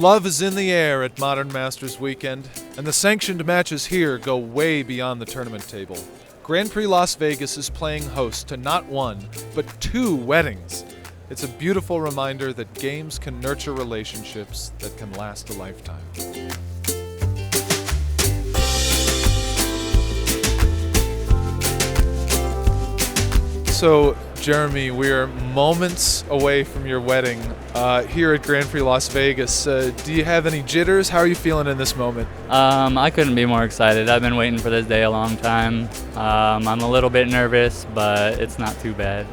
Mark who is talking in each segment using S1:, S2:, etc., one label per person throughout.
S1: Love is in the air at Modern Masters Weekend, and the sanctioned matches here go way beyond the tournament table. Grand Prix Las Vegas is playing host to not one, but 2 weddings. It's a beautiful reminder that games can nurture relationships that can last a lifetime. So, Jeremy, we're moments away from your wedding here at Grand Prix Las Vegas. Do you have any jitters? How are you feeling in this moment?
S2: I couldn't be more excited. I've been waiting for this day a long time. I'm a little bit nervous, but it's not too bad.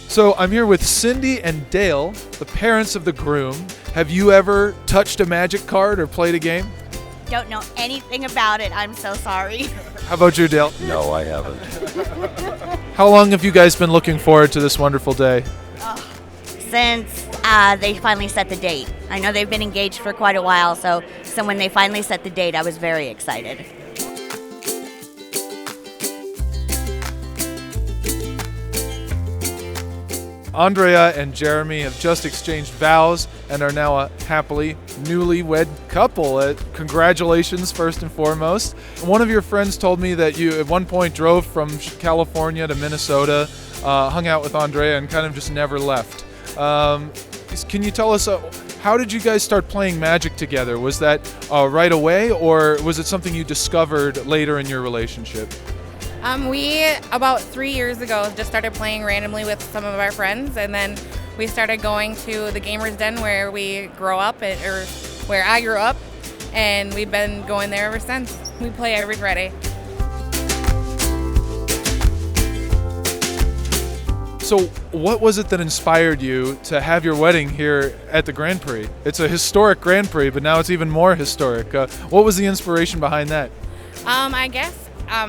S1: So I'm here with Cyndi and Dale, the parents of the groom. Have you ever touched a magic card or played a game?
S3: Don't know anything about it. I'm so sorry.
S1: How about you, Dale?
S4: No, I haven't.
S1: How long have you guys been looking forward to this wonderful day?
S3: Since they finally set the date. I know they've been engaged for quite a while, so when they finally set the date, I was very excited.
S1: Andrea and Jeremy have just exchanged vows and are now a happily newlywed couple. Congratulations, first and foremost. One of your friends told me that you at one point drove from California to Minnesota, hung out with Andrea, and kind of just never left. Can you tell us, how did you guys start playing Magic together? Was that right away, or was it something you discovered later in your relationship?
S5: We, about 3 years ago, just started playing randomly with some of our friends, and then we started going to the Gamers Den where we grow up, or where I grew up, and we've been going there ever since. We play every Friday.
S1: So what was it that inspired you to have your wedding here at the Grand Prix? It's a historic Grand Prix, but now it's even more historic. What was the inspiration behind that?
S5: I guess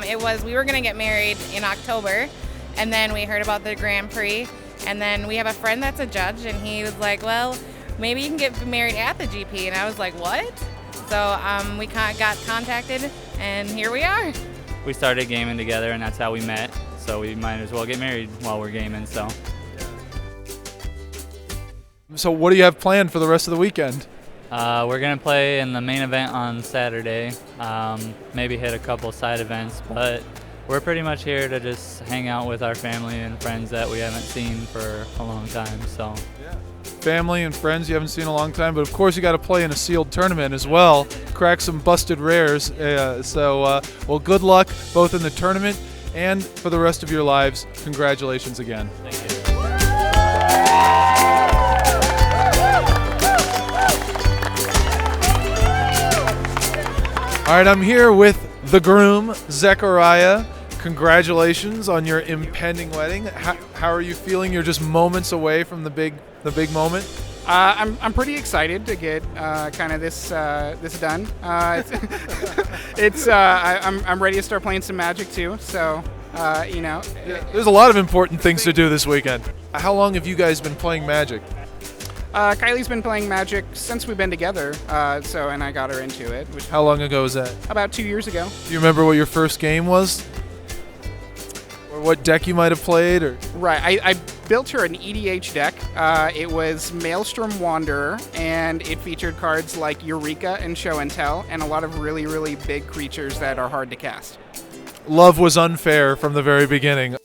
S5: it was, we were going to get married in October, and then we heard about the Grand Prix, and then we have a friend that's a judge, and he was like, well, maybe you can get married at the GP, and I was like, what? So we got contacted, and here we are.
S2: We started gaming together, and that's how we met, so we might as well get married while we're gaming, so.
S1: So what do you have planned for the rest of the weekend?
S2: We're going to play in the main event on Saturday, maybe hit a couple side events, but we're pretty much here to just hang out with our family and friends that we haven't seen for a long time. So,
S1: yeah. Family and friends you haven't seen in a long time, but of course you got to play in a sealed tournament as well, crack some busted rares. Well, good luck both in the tournament and for the rest of your lives. Congratulations again.
S2: Thank you.
S1: All right, I'm here with the groom, Zechariah. Congratulations on your impending wedding. How are you feeling? You're just moments away from the big moment.
S6: I'm pretty excited to get kind of this done. I'm ready to start playing some Magic too. So
S1: Yeah, there's a lot of important things to do this weekend. How long have you guys been playing Magic?
S6: Kylie's been playing Magic since we've been together, and I got her into it.
S1: How long ago was that?
S6: About 2 years ago.
S1: Do you remember what your first game was? Or what deck you might have played? Or
S6: Right, I built her an EDH deck. It was Maelstrom Wanderer, and it featured cards like Eureka and Show and Tell, and a lot of really, really big creatures that are hard to cast.
S1: Love was unfair from the very beginning.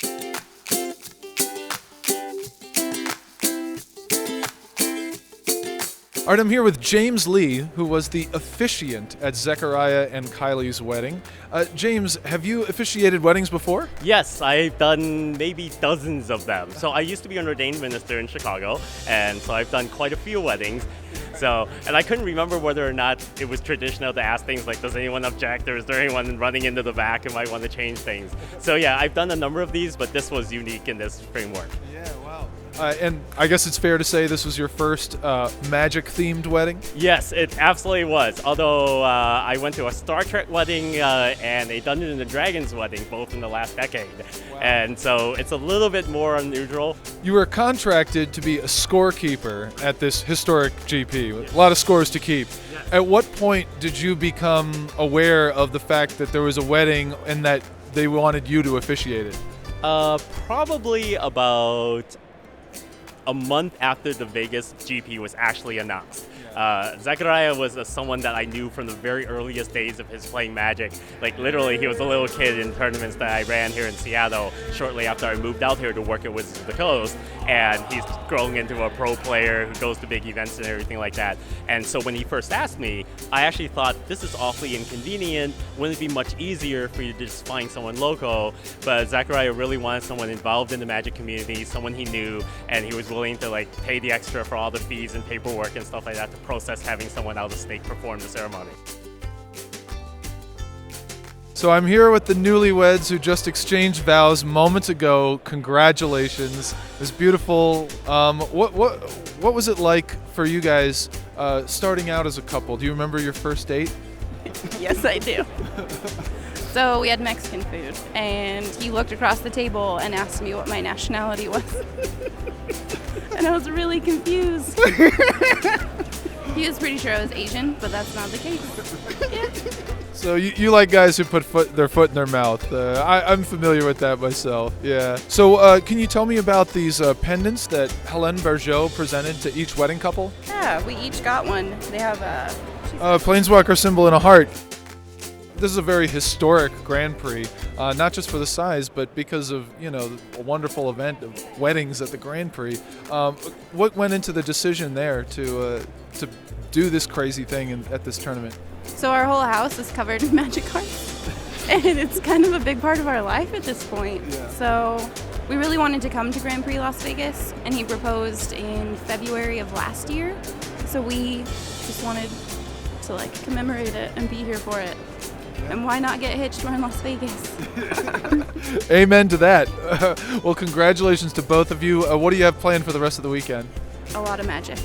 S1: All right, I'm here with James Lee, who was the officiant at Zechariah and Kylie's wedding. James, have you officiated weddings before?
S7: Yes, I've done maybe dozens of them. So I used to be an ordained minister in Chicago, and so I've done quite a few weddings. And I couldn't remember whether or not it was traditional to ask things like, does anyone object, or is there anyone running into the back who might want to change things? So yeah, I've done a number of these, but this was unique in this framework.
S1: Yeah, wow. And I guess it's fair to say this was your first Magic-themed wedding?
S7: Yes, it absolutely was. Although I went to a Star Trek wedding and a Dungeons and Dragons wedding, both in the last decade. Wow. And so it's a little bit more unusual.
S1: You were contracted to be a scorekeeper at this historic GP, with a lot of scores to keep. Yes. At what point did you become aware of the fact that there was a wedding and that they wanted you to officiate it?
S7: Probably about a month after the Vegas GP was actually announced. Zechariah was someone that I knew from the very earliest days of his playing Magic. Like literally, he was a little kid in tournaments that I ran here in Seattle shortly after I moved out here to work at Wizards of the Coast, and he's grown into a pro player who goes to big events and everything like that. And so when he first asked me, I actually thought, this is awfully inconvenient. Wouldn't it be much easier for you to just find someone local? But Zechariah really wanted someone involved in the Magic community, someone he knew, and he was willing to like pay the extra for all the fees and paperwork and stuff like that to process having someone out of state perform the ceremony.
S1: So I'm here with the newlyweds who just exchanged vows moments ago. Congratulations! It was beautiful. What was it like for you guys starting out as a couple? Do you remember your first date?
S4: Yes, I do. So we had Mexican food, and he looked across the table and asked me what my nationality was. And I was really confused. He was pretty sure I was Asian, but that's not the case. Yeah.
S1: So you like guys who put their foot in their mouth. I'm familiar with that myself. Yeah. So can you tell me about these pendants that Helene Bergeau presented to each wedding couple?
S4: Yeah, we each got one. They have a
S1: Planeswalker symbol and a heart. This is a very historic Grand Prix, not just for the size, but because of a wonderful event of weddings at the Grand Prix. What went into the decision there to do this crazy thing at this tournament?
S4: So our whole house is covered in Magic cards, and it's kind of a big part of our life at this point.
S1: Yeah.
S4: So we really wanted to come to Grand Prix Las Vegas, and he proposed in February of last year. So we just wanted to commemorate it and be here for it. And why not get hitched? We're in Las Vegas.
S1: Amen to that. Well, congratulations to both of you. What do you have planned for the rest of the weekend?
S4: A lot of magic.